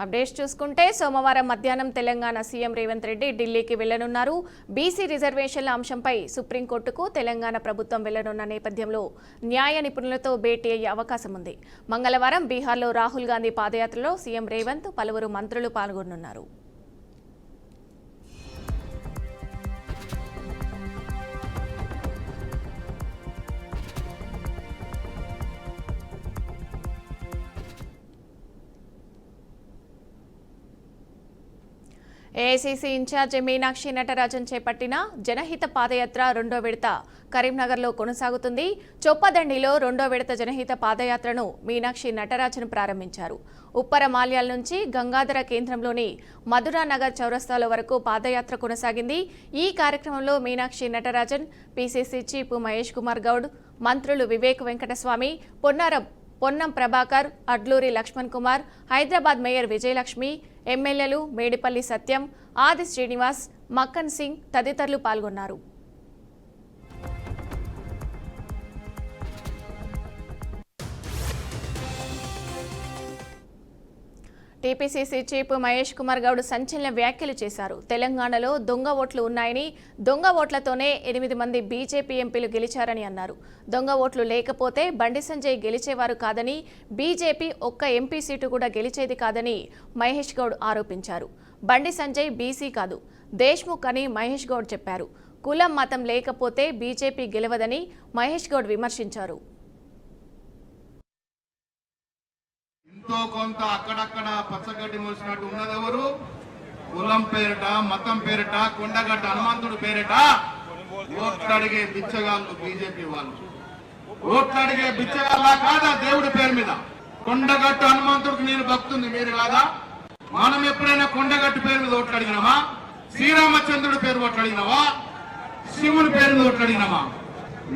Updates చూసుకుంటే సోమవారం మధ్యాహ్నం తెలంగాణ సీఎం రేవంత్ రెడ్డి ఢిల్లీకి వెళ్లనున్నారు. బీసీ రిజర్వేషన్ల అంశంపై సుప్రీంకోర్టుకు తెలంగాణ ప్రభుత్వం వెళ్లనున్న నేపథ్యంలో న్యాయ నిపుణులతో భేటీ అయ్యే అవకాశం ఉంది. మంగళవారం బీహార్లో రాహుల్ గాంధీ పాదయాత్రలో సీఎం రేవంత్, పలువురు మంత్రులు పాల్గొనున్నారు. ఏఐసీసీ ఇన్ఛార్జి మీనాక్షి నటరాజన్ చేపట్టిన జనహిత పాదయాత్ర రెండో విడత కరీంనగర్లో కొనసాగుతుంది. చొప్పదండిలో రెండో విడత జనహిత పాదయాత్రను మీనాక్షి నటరాజన్ ప్రారంభించారు. ఉప్పర మాల్యాల నుంచి గంగాధర కేంద్రంలోని మధురానగర్ చౌరస్తాల వరకు పాదయాత్ర కొనసాగింది. ఈ కార్యక్రమంలో మీనాక్షి నటరాజన్, పీసీసీ చీఫ్ మహేష్ కుమార్ గౌడ్, మంత్రులు వివేక్ వెంకటస్వామి, పొన్నం ప్రభాకర్, అడ్లూరి లక్ష్మణ్ కుమార్, హైదరాబాద్ మేయర్ విజయలక్ష్మి, ఎమ్మెల్యేలు మేడిపల్లి సత్యం, ఆది శ్రీనివాస్, మక్కన్ సింగ్ తదితరులు పాల్గొన్నారు. టీపీసీసీ చీఫ్ మహేష్ కుమార్ గౌడ్ సంచలన వ్యాఖ్యలు చేశారు. తెలంగాణలో దొంగ ఓట్లు ఉన్నాయని, దొంగ ఓట్లతోనే 8 మంది బీజేపీ ఎంపీలు గెలిచారని అన్నారు. దొంగ ఓట్లు లేకపోతే బండి సంజయ్ గెలిచేవారు కాదని, బీజేపీ ఒక్క ఎంపీ సీటు కూడా గెలిచేది కాదని మహేష్ గౌడ్ ఆరోపించారు. బండి సంజయ్ బీసీ కాదు, దేశ్ముఖ్ అని మహేష్ గౌడ్ చెప్పారు. కులం మతం లేకపోతే బీజేపీ గెలవదని మహేష్ గౌడ్ విమర్శించారు. ఎంతో కొంత అక్కడక్కడ పచ్చగడ్డి మోసినట్టు ఉన్నదెవరు? కులం పేరిట, మతం పేరిట, కొండగట్ట హనుమంతుడు పేరిట ఓట్లడిగే బిచ్చగాళ్ళు బీజేపీ వాళ్ళు. ఓట్లడిగే బిచ్చగాళ్ళ కాదా దేవుడి పేరు మీద? కొండగట్టు హనుమంతుడికి నేను భక్తుంది, మీరు కాదా? మనం ఎప్పుడైనా కొండగట్టు పేరు మీద ఓట్లు అడిగినామా? శ్రీరామచంద్రుడి పేరు ఓట్లు అడిగినావా? శివుని పేరు మీద ఓట్లు అడిగినామా?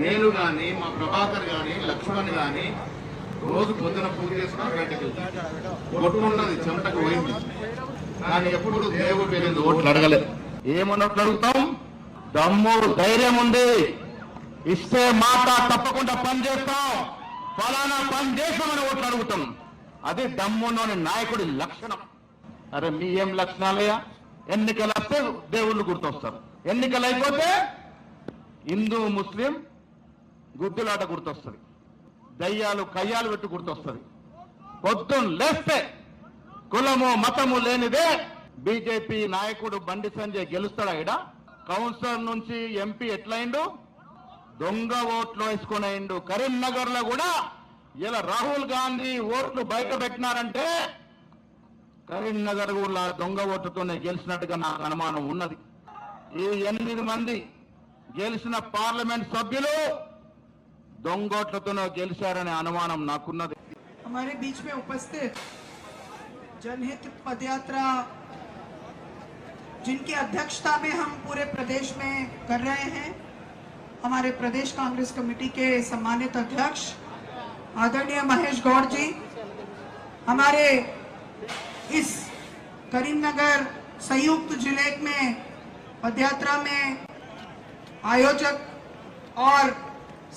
నేను గాని, మా ప్రభాకర్ గాని, లక్ష్మణ్ గాని రోజు పొద్దున పూజ చేసుకుని బయటకు కొట్టున్నది, చెమటకు పోయింది. కానీ ఎప్పుడు దేవుడి పేరు ఓట్లు అడగలేదు. ఏమన్నట్లు అడుగుతాం? దమ్ము ధైర్యం ఉంది, ఇస్తే మాట తప్పకుండా పని చేస్తాం, ఫలానా పని చేస్తామని ఓట్లు అడుగుతాం. అది దమ్ములోని నాయకుడి లక్షణం. అరే మీ ఏం లక్షణాలయ్యా? ఎన్నికలు వస్తే దేవుళ్ళు గుర్తొస్తారు, ఎన్నికలు అయిపోతే హిందూ ముస్లిం గుద్దులాట గుర్తొస్తుంది, దయ్యాలు కయ్యాలు పెట్టి గుర్తొస్తుంది. పొద్దున్న లేస్తే కులము మతము లేనిదే బీజేపీ నాయకుడు బండి సంజయ్ గెలుస్తాడా? ఇడ కౌన్సిలర్ నుంచి ఎంపీ ఎట్లయిండు? దొంగ ఓట్లు వేసుకునేండు. కరీంనగర్ లో కూడా ఇలా రాహుల్ గాంధీ ఓట్లు బయట పెట్టినారంటే కరీంనగర్ కూడా దొంగ ఓట్లతోనే గెలిచినట్టుగా నాకు అనుమానం ఉన్నది. ఈ 8 మంది గెలిచిన పార్లమెంట్ సభ్యులు దొంగోట్లతోనే గెలిచారనే అనుమానం నాకున్నది. हमारे बीच में उपस्थित जनहित पदयात्रा जिनकी अध्यक्षता में हम पूरे प्रदेश में कर रहे हैं, हमारे प्रदेश कांग्रेस कमेटी के सम्मानित अध्यक्ष आदरणीय महेश गौड़ जी, हमारे इस करीमनगर संयुक्त जिले में पदयात्रा में आयोजक और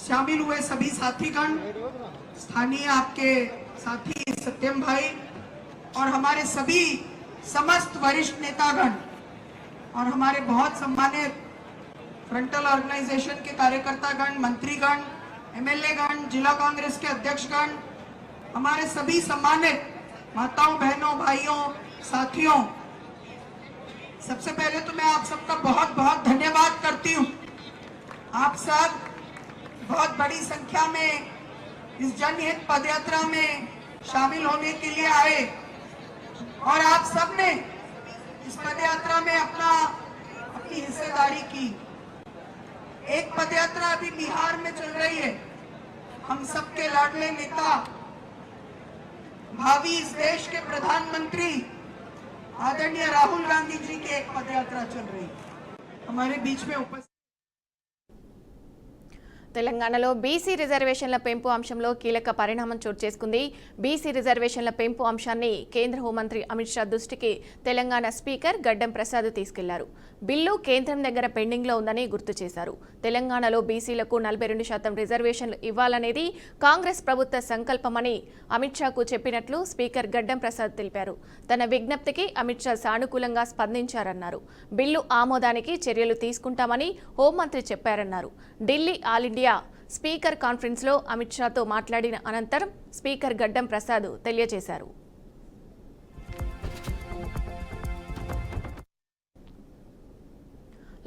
शामिल हुए सभी साथीगण, स्थानीय आपके साथी सत्यम भाई और हमारे सभी समस्त वरिष्ठ नेतागण और हमारे बहुत सम्मानित फ्रंटल ऑर्गेनाइजेशन के कार्यकर्तागण, मंत्रीगण, एमएलए गण, जिला कांग्रेस के अध्यक्षगण, हमारे सभी सम्मानित माताओं, बहनों, भाइयों, साथियों, सबसे पहले तो मैं आप सबका बहुत बहुत धन्यवाद करती हूँ। आप सब बहुत बड़ी संख्या में इस जनहित पदयात्रा में शामिल होने के लिए आए और आप सब ने इस पदयात्रा में अपनी हिस्सेदारी की। एक पदयात्रा अभी बिहार में चल रही है। हम सबके लाडले नेता, भावी इस देश के प्रधानमंत्री आदरणीय राहुल गांधी जी की एक पदयात्रा चल रही है। हमारे बीच में उपस्थित తెలంగాణలో బీసీ రిజర్వేషన్ల పెంపు అంశంలో కీలక పరిణామం చోటు చేసుకుంది. బీసీ రిజర్వేషన్ల పెంపు అంశాన్ని కేంద్ర హోంమంత్రి అమిత్ షా దృష్టికి తెలంగాణ స్పీకర్ గడ్డం ప్రసాద్ తీసుకెళ్లారు. బిల్లు కేంద్రం దగ్గర పెండింగ్లో ఉందని గుర్తు చేశారు. తెలంగాణలో బీసీలకు 42% రిజర్వేషన్లు ఇవ్వాలనేది కాంగ్రెస్ ప్రభుత్వ సంకల్పమని అమిత్ షాకు చెప్పినట్లు స్పీకర్ గడ్డం ప్రసాద్ తెలిపారు. తన విజ్ఞప్తికి అమిత్ షా సానుకూలంగా స్పందించారన్నారు. బిల్లు ఆమోదానికి చర్యలు తీసుకుంటామని హోంమంత్రి చెప్పారన్నారు. ఢిల్లీ ఆల్ ఇండియా స్పీకర్ కాన్ఫరెన్స్లో అమిత్ షాతో మాట్లాడిన అనంతరం స్పీకర్ గడ్డం ప్రసాద్ తెలియజేశారు.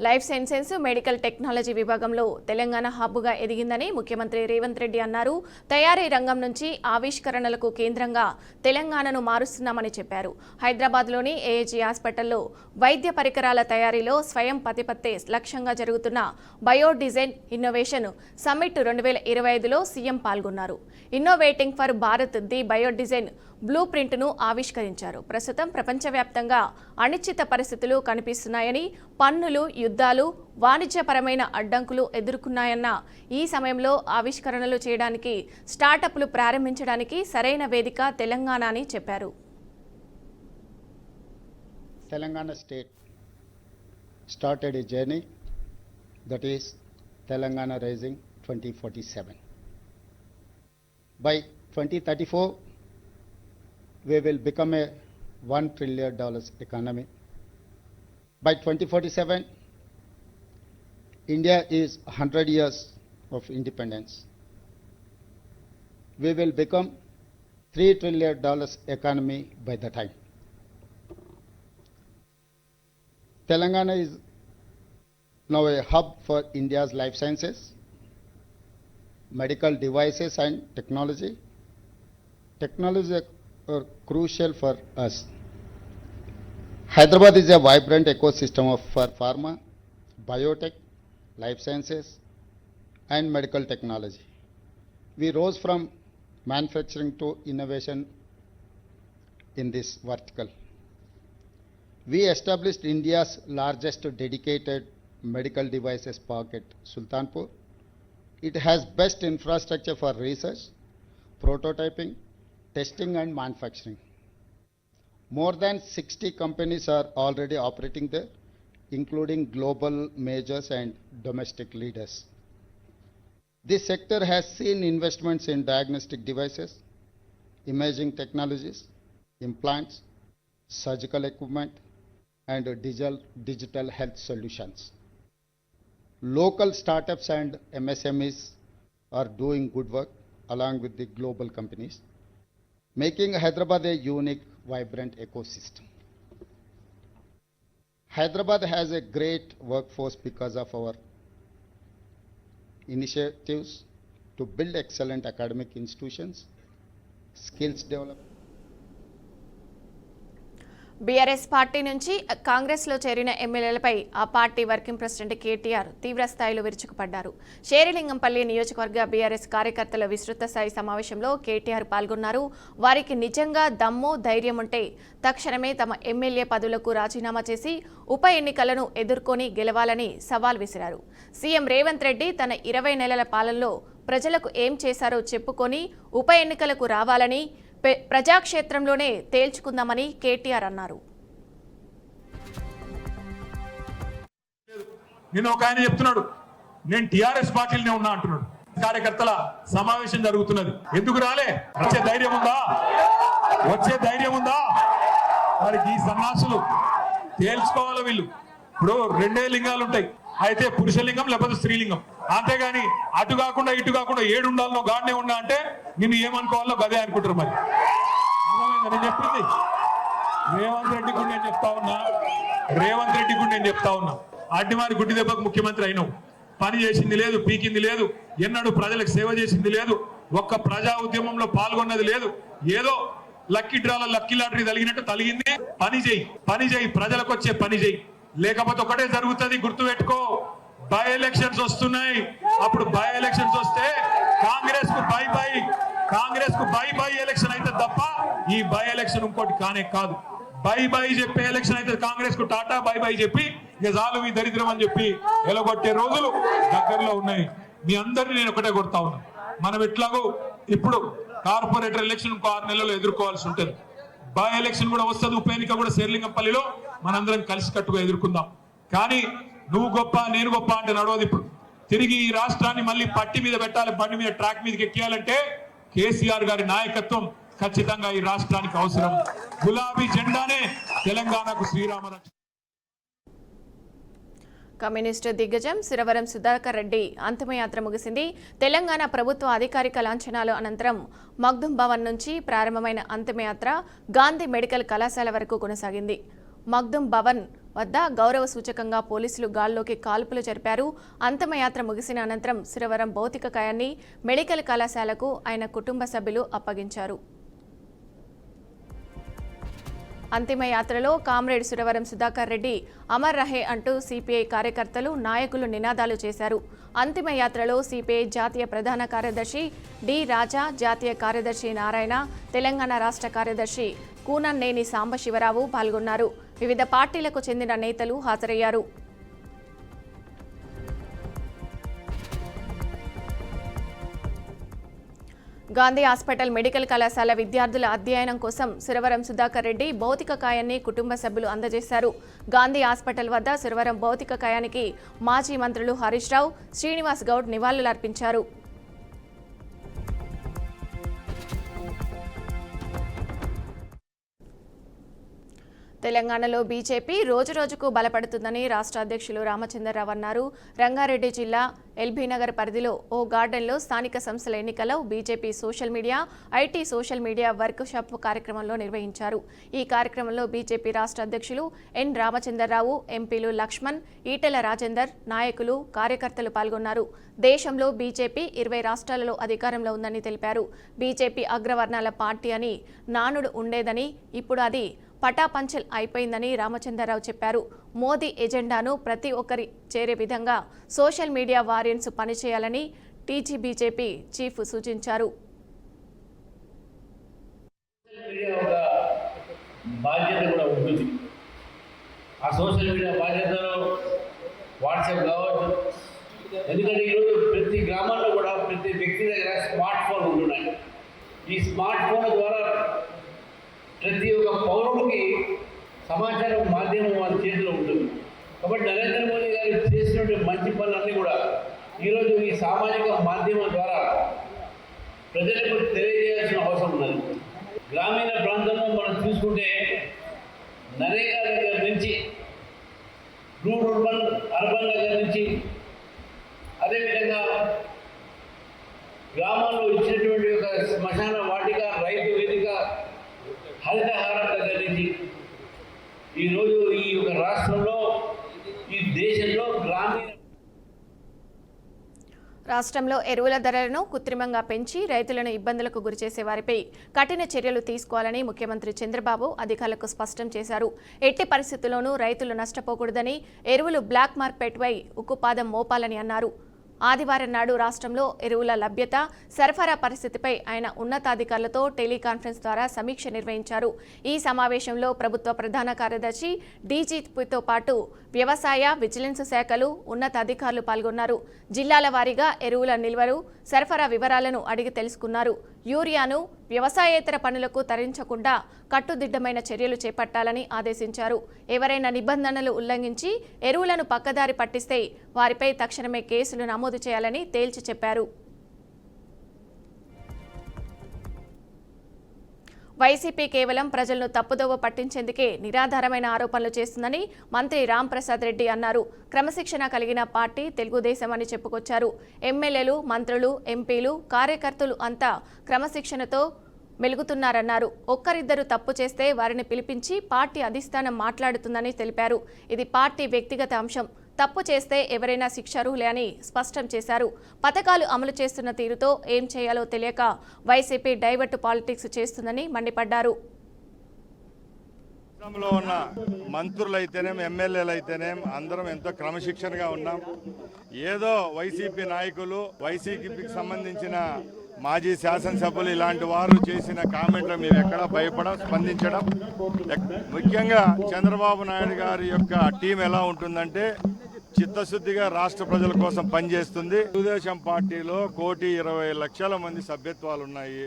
లైఫ్ సైన్సెస్ మెడికల్ టెక్నాలజీ విభాగంలో తెలంగాణ హబ్గా ఎదిగిందని ముఖ్యమంత్రి రేవంత్ రెడ్డి అన్నారు. తయారీ రంగం నుంచి ఆవిష్కరణలకు కేంద్రంగా తెలంగాణను మారుస్తున్నామని చెప్పారు. హైదరాబాద్లోని ఏఏజీ హాస్పిటల్లో వైద్య పరికరాల తయారీలో స్వయం ప్రతిపత్తే లక్ష్యంగా జరుగుతున్న బయో డిజైన్ ఇన్నోవేషన్ సమ్మిట్ 2025లో సీఎం పాల్గొన్నారు. Innovating for Bharat the bio design బ్లూ ప్రింట్ను ఆవిష్కరించారు. ప్రస్తుతం ప్రపంచవ్యాప్తంగా అనిశ్చిత పరిస్థితులు కనిపిస్తున్నాయని, పన్నులు, యుద్ధాలు, వాణిజ్యపరమైన అడ్డంకులు ఎదుర్కొన్నాయన్న ఈ సమయంలో ఆవిష్కరణలు చేయడానికి స్టార్టప్లు ప్రారంభించడానికి సరైన వేదిక తెలంగాణ అని చెప్పారు. Telangana state started a journey that is Telangana Rising 2047. By 2034, we will become a $1 trillion economy. By 2047, India is 100 years of independence. We will become $3 trillion economy by the time. Telangana is now a hub for India's life sciences, medical devices and technology. Technology are crucial for us. Hyderabad is a vibrant ecosystem for pharma, biotech, life sciences and medical technology. We rose from manufacturing to innovation in this vertical. We established India's largest dedicated medical devices park at Sultanpur. It has best infrastructure for research, prototyping, testing and manufacturing. More than 60 companies are already operating there, including global majors and domestic leaders. This sector has seen investments in diagnostic devices, imaging technologies, implants, surgical equipment, and digital health solutions. Local startups and MSMEs are doing good work along with the global companies, making Hyderabad a unique, vibrant ecosystem. Hyderabad has a great workforce because of our initiatives to build excellent academic institutions, skills development. BRS party నుంచి కాంగ్రెస్లో చేరిన ఎమ్మెల్యేలపై ఆ party working president KTR తీవ్రస్థాయిలో విరుచుకుపడ్డారు. శేరిలింగంపల్లి నియోజకవర్గ BRS కార్యకర్తల విస్తృత స్థాయి సమావేశంలో కేటీఆర్ పాల్గొన్నారు. వారికి నిజంగా దమ్ము, ధైర్యం ఉంటే తక్షణమే తమ ఎమ్మెల్యే పదవులకు రాజీనామా చేసి ఉప ఎన్నికలను ఎదుర్కొని గెలవాలని సవాల్ విసిరారు. సీఎం రేవంత్ రెడ్డి తన 20 నెలల పాలనలో ప్రజలకు ఏం చేశారో చెప్పుకొని ఉప ఎన్నికలకు రావాలని, ప్రజాక్షేత్రంలోనే తేల్చుకుందామని కేటీఆర్ అన్నారు. నిన్న ఒక ఆయన చెప్తున్నాడు, నేను టిఆర్ఎస్ పార్టీలోనే ఉన్నా అంటున్నాడు. కార్యకర్తల సమావేశం జరుగుతున్నది, ఎందుకు రాలే? వచ్చే ధైర్యం ఉందా? వచ్చే ధైర్యం ఉందా? మరి ఈ సన్నాసులు తేల్చుకోవాలి. వీళ్ళు ఇప్పుడు 2 లింగాలు ఉంటాయి, అయితే పురుషలింగం లేకపోతే స్త్రీలింగం. అంతేగాని అటు కాకుండా ఇటు కాకుండా 7 ఉండాలనో గాడినే ఉన్నా అంటే నిన్ను ఏమనుకోవాలో గదే అనుకుంటారు. మరి నేను చెప్పింది రేవంత్ రెడ్డి కూడా నేను చెప్తా ఉన్నా, అడ్డిమారి గుడ్డి దెబ్బకు ముఖ్యమంత్రి అయినావు. పని చేసింది లేదు, పీకింది లేదు, ఎన్నడూ ప్రజలకు సేవ చేసింది లేదు, ఒక్క ప్రజా ఉద్యమంలో పాల్గొన్నది లేదు. ఏదో లక్కీ డ్రాల లక్కీ లాటరీ తలిగినట్టు తలిగింది. పని చేయి, ప్రజలకు వచ్చే పని చేయి. లేకపోతే ఒకటే జరుగుతుంది, గుర్తుపెట్టుకో. బై ఎలక్షన్స్ వస్తున్నాయి. అప్పుడు బై ఎలక్షన్స్ వస్తే కాంగ్రెస్ కు బై ఎలక్షన్ అయితే తప్ప ఈ బై ఎలక్షన్ ఇంకోటి కానే కాదు. బై చెప్పే ఎలక్షన్ అయితే కాంగ్రెస్ కు టాటా బై చెప్పి ఇక చాలు ఈ దరిద్రం అని చెప్పి ఎలగొట్టే రోజులు దగ్గరలో ఉన్నాయి. మీ అందరినీ నేను ఒకటే కొడతా ఉన్నా, మనం ఎట్లాగో ఇప్పుడు కార్పొరేటర్ ఎలక్షన్ ఇంకో 6 నెలల్లో ఎదుర్కోవాల్సి ఉంటుంది. బై ఎలక్షన్ కూడా వస్తుంది, ఉప ఎన్నిక కూడా శేర్లింగంపల్లిలో మనందరం కలిసికట్టుగా ఎదుర్కొందాం. కానీ నువ్వు గొప్ప నేను గొప్ప అంటే నడవదు. ఇప్పుడు తిరిగి ఈ రాష్ట్రాన్ని మళ్ళీ పట్టి మీద పెట్టాలి, బండి మీద ట్రాక్ మీదకి ఎక్కియాలంటే కేసీఆర్ గారి నాయకత్వం ఖచ్చితంగా ఈ రాష్ట్రానికి అవసరం. గులాబీ జెండానే తెలంగాణకు శ్రీరామ రక్ష. కమ్యూనిస్టు దిగ్గజం సురవరం సుధాకర్ రెడ్డి అంతిమయాత్ర ముగిసింది. తెలంగాణ ప్రభుత్వ అధికారిక లాంఛనాల అనంతరం మగ్దుం భవన్ నుంచి ప్రారంభమైన అంతిమయాత్ర గాంధీ మెడికల్ కళాశాల వరకు కొనసాగింది. మగ్దుం భవన్ వద్ద గౌరవ సూచకంగా పోలీసులు గాల్లోకి కాల్పులు జరిపారు. అంతిమయాత్ర ముగిసిన అనంతరం సురవరం భౌతిక కాయాన్ని మెడికల్ కళాశాలకు ఆయన కుటుంబ సభ్యులు అప్పగించారు. అంతిమయాత్రలో కామ్రేడ్ సురవరం సుధాకర్ రెడ్డి అమర్ రహే అంటూ సిపిఐ కార్యకర్తలు నాయకులు నినాదాలు చేశారు. అంతిమయాత్రలో సిపిఐ జాతీయ ప్రధాన కార్యదర్శి డి రాజా, జాతీయ కార్యదర్శి నారాయణ, తెలంగాణ రాష్ట్ర కార్యదర్శి కూనన్నేని సాంబశివరావు పాల్గొన్నారు. వివిధ పార్టీలకు చెందిన నేతలు హాజరయ్యారు. గాంధీ హాస్పిటల్ మెడికల్ కళాశాల విద్యార్థుల అధ్యయనం కోసం సురవరం సుధాకర్ రెడ్డి భౌతిక కాయాన్ని కుటుంబ సభ్యులు అందజేశారు. గాంధీ హాస్పిటల్ వద్ద సురవరం భౌతిక కాయానికి మాజీ మంత్రులు హరీష్ రావు, శ్రీనివాస్ గౌడ్ నివాళులర్పించారు. తెలంగాణలో బీజేపీ రోజురోజుకు బలపడుతుందని రాష్ట్ర అధ్యక్షులు రామచంద్రరావు అన్నారు. రంగారెడ్డి జిల్లా ఎల్బీనగర్ పరిధిలో ఓ గార్డెన్లో స్థానిక సంస్థల ఎన్నికల్లో BJP social media, IT social media work shop కార్యక్రమంలో నిర్వహించారు. ఈ కార్యక్రమంలో బీజేపీ రాష్ట్ర అధ్యక్షులు ఎన్ రామచంద్రరావు, ఎంపీలు లక్ష్మణ్, ఈటెల రాజేందర్, నాయకులు, కార్యకర్తలు పాల్గొన్నారు. దేశంలో బీజేపీ 20 రాష్ట్రాలలో అధికారంలో ఉందని తెలిపారు. బీజేపీ అగ్రవర్ణాల పార్టీ అని నానుడు ఉండేదని, ఇప్పుడు అది పటాపంచల్ అయిపోయిందని రామచంద్రరావు చెప్పారు. మోదీ ఎజెండాను ప్రతి ఒక్కరి చేరే విధంగా సోషల్ మీడియా వారియన్స్ పనిచేయాలని టీజీ బీజేపీ చీఫ్ సూచించారు. బాధ్యత కూడా ఉంటుంది. ఆ సోషల్ మీడియా బాధ్యతలో వాట్సాప్ కావచ్చు, ఎందుకంటే ఈరోజు ప్రతి గ్రామాల్లో కూడా ప్రతి వ్యక్తి దగ్గర స్మార్ట్ ఫోన్ ఉంటున్నాయి. ఈ స్మార్ట్ ఫోన్ ద్వారా ప్రతి ఒక్క పౌరుడికి సమాచారం మాధ్యమం వాళ్ళ చేతిలో ఉంటుంది. కాబట్టి నరేంద్ర మోదీ గారు చేసినటువంటి మంచి పనులన్నీ కూడా ఈరోజు ఈ సామాజిక మాధ్యమం ద్వారా ప్రజలకు తెలియజేయాల్సిన అవసరం ఉన్నది. గ్రామీణ ప్రాంతంలో మనం చూసుకుంటే నరేగా దగ్గర నుంచి అర్బన్ దగ్గర నుంచి, అదేవిధంగా గ్రామాల్లో ఇచ్చినటువంటి ఒక శ్మశాన వాటిక, రైతు వేదిక, హరితహారం దగ్గర నుంచి ఈరోజు ఈ యొక్క రాష్ట్రంలో, ఈ దేశంలో రాష్ట్రంలో ఎరువుల ధరలను కృత్రిమంగా పెంచి రైతులను ఇబ్బందులకు గురిచేసే వారిపై కఠిన చర్యలు తీసుకోవాలని ముఖ్యమంత్రి చంద్రబాబు అధికారులకు స్పష్టం చేశారు. ఎట్టి పరిస్థితుల్లోనూ రైతులు నష్టపోకూడదని, ఎరువులు బ్లాక్ మార్కెట్పై ఉక్కుపాదం మోపాలని అన్నారు. ఆదివారం నాడు రాష్ట్రంలో ఎరువుల లభ్యత, సరఫరా పరిస్థితిపై ఆయన ఉన్నతాధికారులతో టెలికాన్ఫరెన్స్ ద్వారా సమీక్ష నిర్వహించారు. ఈ సమావేశంలో ప్రభుత్వ ప్రధాన కార్యదర్శి డీజీపీతో పాటు వ్యవసాయ, విజిలెన్స్ శాఖలు ఉన్నతాధికారులు పాల్గొన్నారు. జిల్లాల వారీగా ఎరువుల నిల్వలు, సరఫరా వివరాలను అడిగి తెలుసుకున్నారు. యూరియాను వ్యవసాయేతర పనులకు తరలించకుండా కట్టుదిట్టమైన చర్యలు చేపట్టాలని ఆదేశించారు. ఎవరైనా నిబంధనలు ఉల్లంఘించి ఎరువులను పక్కదారి పట్టిస్తే వారిపై తక్షణమే కేసులు నమోదు చేయాలని తేల్చి చెప్పారు. వైసీపీ కేవలం ప్రజలను తప్పుదోవ పట్టించేందుకే నిరాధారమైన ఆరోపణలు చేస్తుందని మంత్రి రాంప్రసాద్ రెడ్డి అన్నారు. క్రమశిక్షణ కలిగిన పార్టీ తెలుగుదేశం అని చెప్పుకొచ్చారు. ఎమ్మెల్యేలు, మంత్రులు, ఎంపీలు, కార్యకర్తలు అంతా క్రమశిక్షణతో మెలుగుతున్నారన్నారు. ఒక్కరిద్దరు తప్పు చేస్తే వారిని పిలిపించి పార్టీ అధిష్టానం మాట్లాడుతుందని తెలిపారు. ఇది పార్టీ వ్యక్తిగత అంశం. తప్పు చేస్తే ఎవరైనా శిక్షార్హులే అని స్పష్టం చేశారు. పథకాలు అమలు చేస్తున్న తీరుతో ఏం చేయాలో తెలియక వైసీపీ డైవర్ట్ పాలిటిక్స్ చేస్తుందని మండిపడ్డారు. రాష్ట్రంలో ఉన్న మంత్రులైతేనేం, ఎమ్మెల్యేలైతేనేం అందరం ఎంతో క్రమశిక్షణగా ఉన్నాం. ఏదో వైసీపీ నాయకులు, వైసీపీకి సంబంధించిన మాజీ శాసనసభ్యులు ఇలాంటి వారు చేసిన కామెంట్లు మేము ఎక్కడ భయపడం, స్పందించడం. ముఖ్యంగా చంద్రబాబు నాయుడు గారి యొక్క టీం ఎలా ఉంటుందంటే చిత్తశుద్ధిగా రాష్ట్ర ప్రజల కోసం పనిచేస్తుంది. తెలుగుదేశం పార్టీలో 1,20,00,000 మంది సభ్యత్వాలు ఉన్నాయి.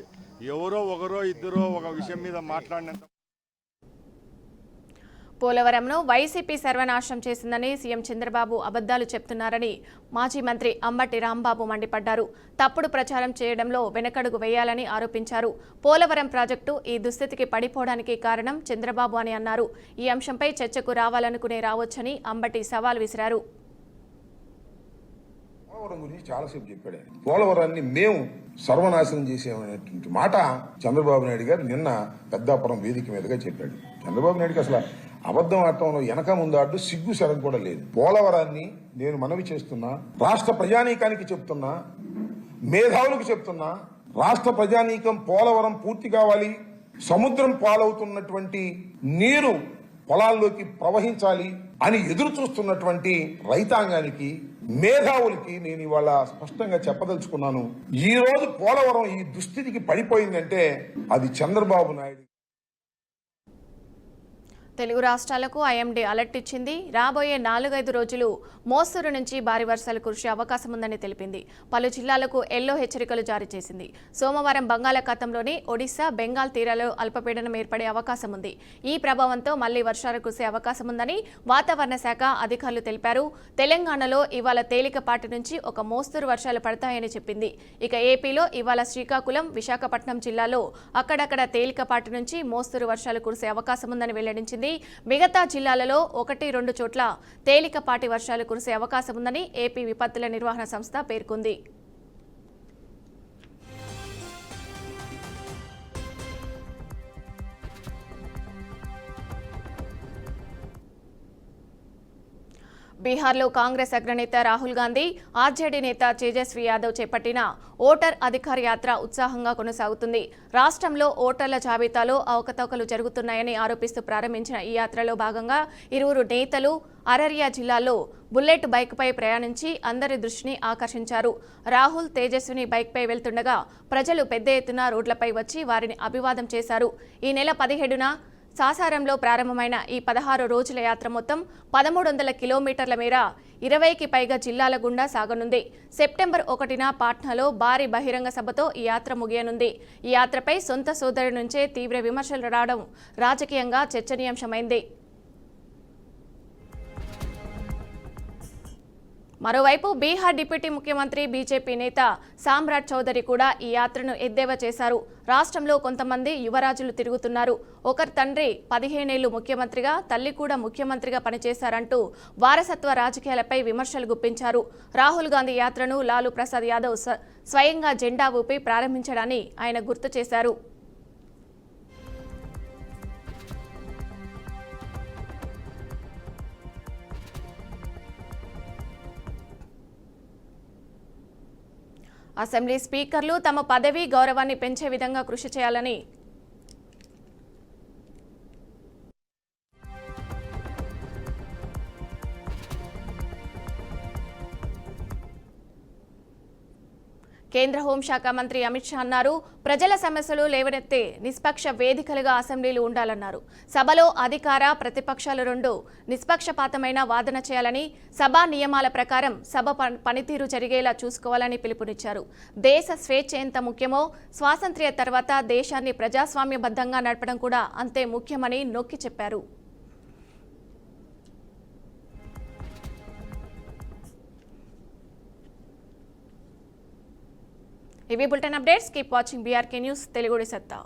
ఎవరో ఒకరో ఇద్దరో ఒక విషయం మీద మాట్లాడినంత పోలవరంను వైసీపీ సర్వనాశనం చేసిందని సీఎం చంద్రబాబు అబద్దాలు చెప్తున్నారని మాజీ మంత్రి అంబటి రాంబాబు మండిపడ్డారు. తప్పుడు ప్రచారం చేయడంలో వెనకడుగు వేయాలని ఆరోపించారు. పోలవరం ప్రాజెక్టు ఈ దుస్థితికి పడిపోవడానికి కారణం చంద్రబాబు అని అన్నారు. ఈ అంశంపై చర్చకు రావాలనుకునే రావచ్చని అంబటి సవాల్ విసిరారు. పోలవరం గురించి చాలాసేపు చెప్పాడు. పోలవరాన్ని మేము సర్వనాశనం చేసేటువంటి మాట చంద్రబాబు నాయుడు గారు నిన్న పెద్దాపురం వేదిక మీదుగా చెప్పాడు. చంద్రబాబు నాయుడుకి అసలు అబద్ధం ఆడటంలో వెనక ముందు ఆడు సిగ్గు శరం కూడా లేదు. పోలవరాన్ని నేను మనవి చేస్తున్నా, రాష్ట్ర ప్రజానీకానికి చెప్తున్నా, మేధావులకు చెప్తున్నా, రాష్ట్ర ప్రజానీకం పోలవరం పూర్తి కావాలి, సముద్రం పాలవుతున్నటువంటి నీరు పొలాల్లోకి ప్రవహించాలి అని ఎదురు చూస్తున్నటువంటి రైతాంగానికి, మేధావులకి నేను ఇవాళ స్పష్టంగా చెప్పదలుచుకున్నాను. ఈ రోజు పోలవరం ఈ దుస్థితికి పడిపోయిందంటే అది చంద్రబాబు నాయుడు. తెలుగు రాష్ట్రాలకు ఐఎండీ అలర్ట్ ఇచ్చింది. రాబోయే 4-5 రోజులు మోస్తరు నుంచి భారీ వర్షాలు కురిసే అవకాశం ఉందని తెలిపింది. పలు జిల్లాలకు ఎల్లో హెచ్చరికలు జారీ చేసింది. సోమవారం బంగాళాఖాతంలోని ఒడిశా, బెంగాల్ తీరాలలో అల్పపీడనం ఏర్పడే అవకాశం ఉంది. ఈ ప్రభావంతో మళ్లీ వర్షాలు కురిసే అవకాశం ఉందని వాతావరణ శాఖ అధికారులు తెలిపారు. తెలంగాణలో ఇవాళ తేలికపాటి నుంచి ఒక మోస్తరు వర్షాలు పడతాయని చెప్పింది. ఇక ఏపీలో ఇవాళ శ్రీకాకుళం, విశాఖపట్నం జిల్లాలో అక్కడక్కడ తేలికపాటి నుంచి మోస్తరు వర్షాలు కురిసే అవకాశం ఉందని వెల్లడించింది. మిగతా జిల్లాలలో 1-2 చోట్ల తేలికపాటి వర్షాలు కురిసే అవకాశం ఉందని ఏపీ విపత్తుల నిర్వహణ సంస్థ పేర్కొంది. బీహార్లో కాంగ్రెస్ అగ్రనేత రాహుల్ గాంధీ, ఆర్జేడీ నేత తేజస్వి యాదవ్ చేపట్టిన ఓటర్ అధికార యాత్ర ఉత్సాహంగా కొనసాగుతుంది. రాష్ట్రంలో ఓటర్ల జాబితాలో అవకతవకలు జరుగుతున్నాయని ఆరోపిస్తూ ప్రారంభించిన ఈ యాత్రలో భాగంగా ఇరువురు నేతలు అరరియా జిల్లాలో బుల్లెట్ బైక్పై ప్రయాణించి అందరి దృష్టిని ఆకర్షించారు. రాహుల్, తేజస్విని బైక్పై వెళ్తుండగా ప్రజలు పెద్ద ఎత్తున రోడ్లపై వచ్చి వారిని అభివాదం చేశారు. ఈ నెల 17న సాసారంలో ప్రారంభమైన ఈ 16 రోజుల యాత్ర మొత్తం 1300 కిలోమీటర్ల మేర 20కి పైగా జిల్లాల గుండా సాగనుంది. సెప్టెంబర్ 1న పాట్నాలో భారీ బహిరంగ సభతో ఈ యాత్ర ముగియనుంది. ఈ యాత్రపై సొంత సోదరు నుంచే తీవ్ర విమర్శలు రావడం రాజకీయంగా చర్చనీయాంశమైంది. మరోవైపు బీహార్ డిప్యూటీ ముఖ్యమంత్రి బీజేపీ నేత సామ్రాట్ చౌదరి కూడా ఈ యాత్రను ఎద్దేవా చేశారు. రాష్ట్రంలో కొంతమంది యువరాజులు తిరుగుతున్నారు. ఒకరి తండ్రి 15 ఏళ్లు ముఖ్యమంత్రిగా, తల్లి కూడా ముఖ్యమంత్రిగా పనిచేశారంటూ వారసత్వ రాజకీయాలపై విమర్శలు గుప్పించారు. రాహుల్ గాంధీ యాత్రను లాలూ ప్రసాద్ యాదవ్ స్వయంగా జెండా ఊపి ప్రారంభించడాన్ని ఆయన గుర్తు చేశారు. అసెంబ్లీ స్పీకర్లు తమ పదవి గౌరవాన్ని పెంచే విధంగా కృషి చేయాలని కేంద్ర హోంశాఖ మంత్రి అమిత్ షా అన్నారు. ప్రజల సమస్యలు లేవనెత్తే నిష్పక్ష వేదికలుగా అసెంబ్లీలు ఉండాలన్నారు. సభలో అధికార, ప్రతిపక్షాలు రెండు నిష్పక్షపాతమైన వాదన చేయాలని, సభా నియమాల ప్రకారం సభ పనితీరు జరిగేలా చూసుకోవాలని పిలుపునిచ్చారు. దేశ స్వేచ్ఛ ఎంత ముఖ్యమో స్వాతంత్ర్య తర్వాత దేశాన్ని ప్రజాస్వామ్యబద్ధంగా నడపడం కూడా అంతే ముఖ్యమని నొక్కి చెప్పారు. ఇవి bulletin updates. Keep watching BRK news తెలుగుడి సత్తా.